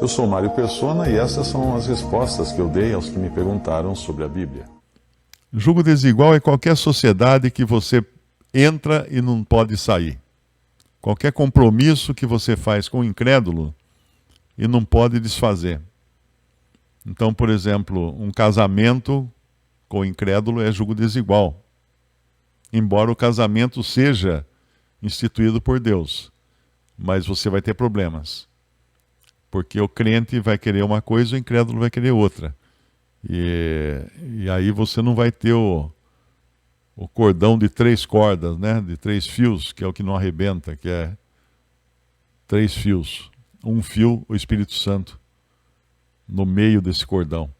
Eu sou Mário Persona e essas são as respostas que eu dei aos que me perguntaram sobre a Bíblia. Jugo desigual é qualquer sociedade que você entra e não pode sair. Qualquer compromisso que você faz com o incrédulo e não pode desfazer. Então, por exemplo, um casamento com o incrédulo é jugo desigual. Embora o casamento seja instituído por Deus, mas você vai ter problemas. Porque o crente vai querer uma coisa, o incrédulo vai querer outra. E aí você não vai ter o cordão de 3 cordas, né? De 3 fios, que é o que não arrebenta, que é 3 fios. Um fio, o Espírito Santo, no meio desse cordão.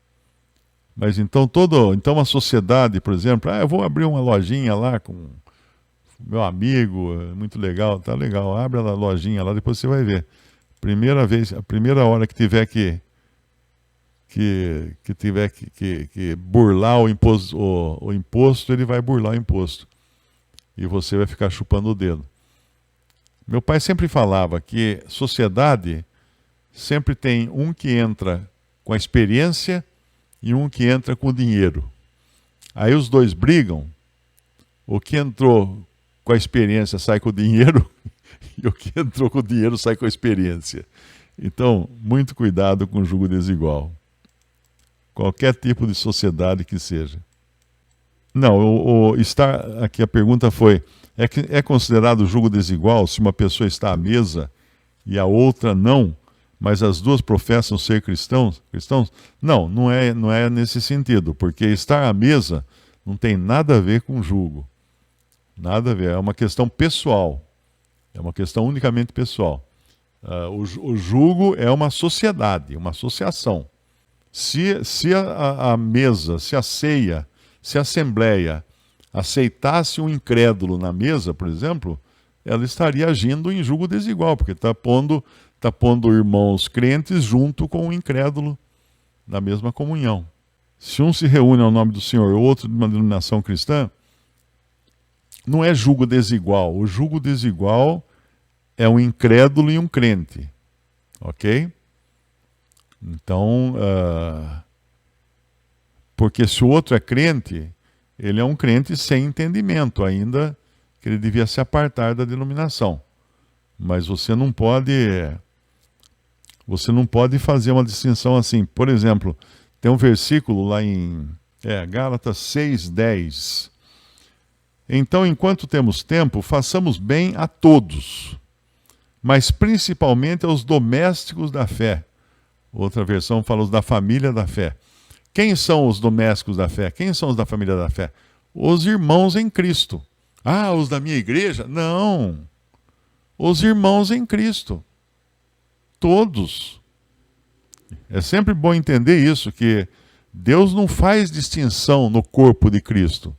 Mas então a sociedade, por exemplo, eu vou abrir uma lojinha lá com meu amigo, muito legal, tá legal, abre a lojinha lá, depois você vai ver. A primeira hora que tiver que burlar o imposto, ele vai burlar o imposto. E você vai ficar chupando o dedo. Meu pai sempre falava que sociedade sempre tem um que entra com a experiência e um que entra com o dinheiro. Aí os dois brigam, o que entrou com a experiência sai com o dinheiro e o que entrou com o dinheiro sai com a experiência. Então, muito cuidado com o jugo desigual. Qualquer tipo de sociedade que seja. Não, aqui a pergunta foi, é considerado jugo desigual se uma pessoa está à mesa e a outra não, mas as duas professam ser cristãos? Não, não é nesse sentido, porque estar à mesa não tem nada a ver com jugo. Nada a ver, é uma questão pessoal. É uma questão unicamente pessoal. O jugo é uma sociedade, uma associação. Se a mesa, se a ceia, se a assembleia aceitasse um incrédulo na mesa, por exemplo, ela estaria agindo em jugo desigual, porque está pondo irmãos crentes junto com o incrédulo na mesma comunhão. Se um se reúne ao nome do Senhor e o outro de uma denominação cristã, não é jugo desigual. O jugo desigual é um incrédulo e um crente. Ok? Então, porque se o outro é crente, ele é um crente sem entendimento, ainda que ele devia se apartar da denominação. Mas você não pode fazer uma distinção assim. Por exemplo, tem um versículo lá em Gálatas 6:10. Então, enquanto temos tempo, façamos bem a todos, mas principalmente aos domésticos da fé. Outra versão fala os da família da fé. Quem são os domésticos da fé? Quem são os da família da fé? Os irmãos em Cristo. Os da minha igreja? Não. Os irmãos em Cristo. Todos. É sempre bom entender isso, que Deus não faz distinção no corpo de Cristo.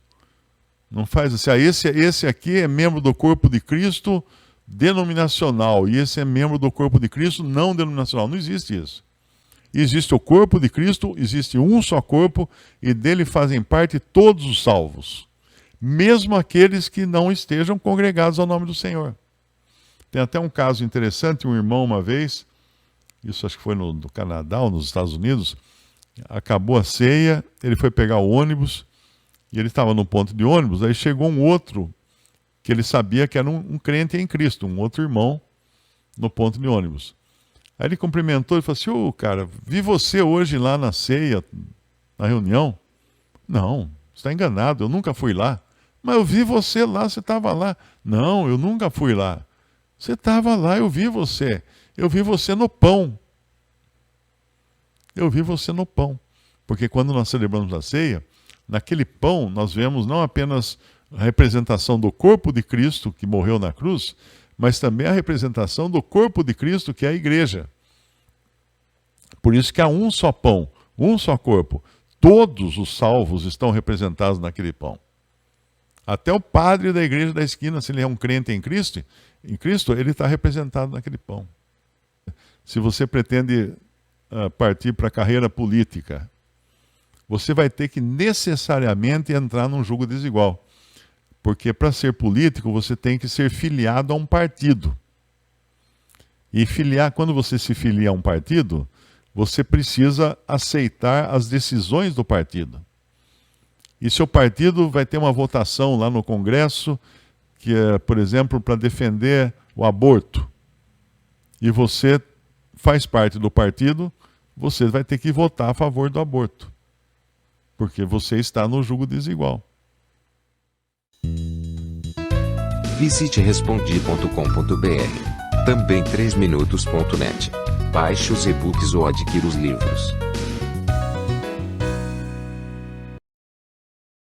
Não faz assim, esse aqui é membro do corpo de Cristo denominacional e esse é membro do corpo de Cristo não denominacional. Não existe isso. Existe o corpo de Cristo, existe um só corpo e dele fazem parte todos os salvos, mesmo aqueles que não estejam congregados ao nome do Senhor. Tem até um caso interessante, um irmão uma vez, isso acho que foi no Canadá ou nos Estados Unidos, acabou a ceia, ele foi pegar o ônibus e ele estava no ponto de ônibus, aí chegou um outro que ele sabia que era um crente em Cristo, um outro irmão no ponto de ônibus. Aí ele cumprimentou e falou assim, cara, vi você hoje lá na ceia, na reunião. Não, você está enganado, eu nunca fui lá. Mas eu vi você lá, você estava lá. Não, eu nunca fui lá. Você estava lá, eu vi você. Eu vi você no pão. Eu vi você no pão. Porque quando nós celebramos a ceia, naquele pão nós vemos não apenas a representação do corpo de Cristo que morreu na cruz, mas também a representação do corpo de Cristo, que é a igreja. Por isso que há um só pão, um só corpo. Todos os salvos estão representados naquele pão. Até o padre da igreja da esquina, se ele é um crente em Cristo, ele está representado naquele pão. Se você pretende partir para a carreira política, você vai ter que necessariamente entrar num jugo desigual. Porque para ser político, você tem que ser filiado a um partido. E quando você se filia a um partido, você precisa aceitar as decisões do partido. E seu partido vai ter uma votação lá no Congresso, que é, por exemplo, para defender o aborto. E você faz parte do partido, você vai ter que votar a favor do aborto. Porque você está no jugo desigual. Visite respondi.com.br. Também 3minutos.net. Baixe os e-books ou adquira os livros.